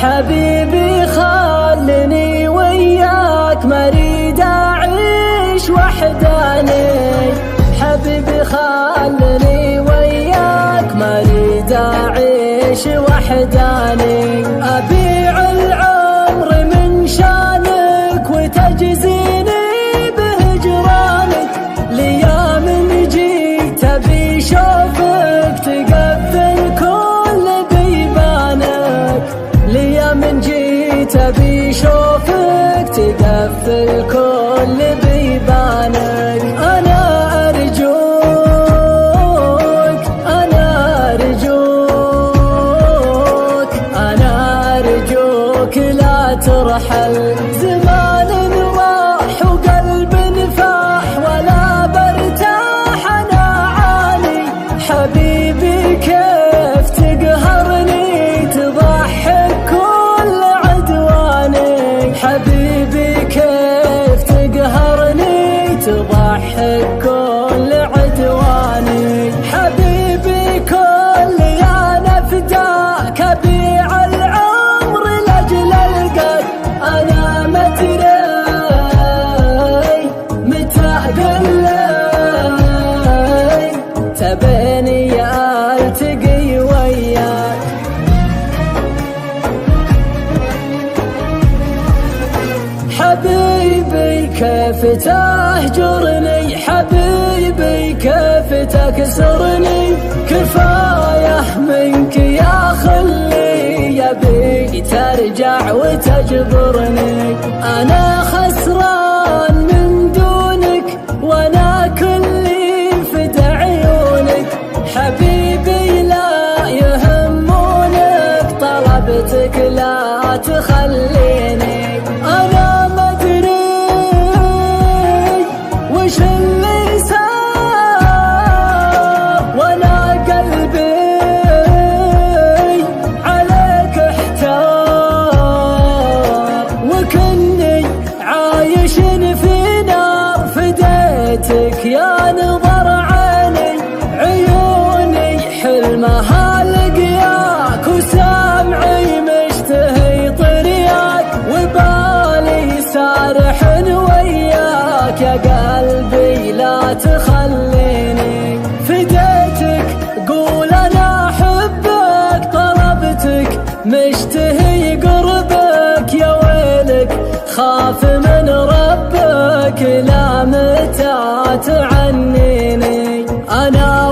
حبيبي خلني وياك ما اريد اعيش وحداني. حبيبي خلني وياك ما اريد اعيش وحداني. ابيع العمر من شانك وتجزيني بهجرانك. ليام جيت ابي شوفك تقفل كل بيبانك. ليام جيت ابي شوفك تقفل كل بيبانك. انا ارجوك انا ارجوك انا ارجوك لا ترحل. زمان راح وقلب نفاح ولا برتاح انا عاني. حبيبي كيف تقهرني تضحك كل عدواني. حبيبي كيف تقهرني تضحك كل عدواني. حبيبي كل انا فداك ابيع العمر لاجل القاك. انا ما ادري متى قلي تبيني التقي وياك. حبيبي كيف تهجرني. حبيبي كيف تكسرني. كفايه منك يا خلي يبي ترجع وتجبرني. انا خسران من دونك وانا كلي فدى عيونك. حبيبي لا يهمونك طلبتك لا تخليني. انا ما ادري وش اللي صار وانا قلبي عليك احتار. وكني عايش في نار فديتك يا نظر عيني. عيوني حلمها لقياك وسامعي مشتهي طرياك. وبالي سارح وياك يا قلبي لا تخليني. فديتك قول انا احبك طلبتك مشتهي قربك. يا ويلك خاف من ربك لا متى تعنيني. انا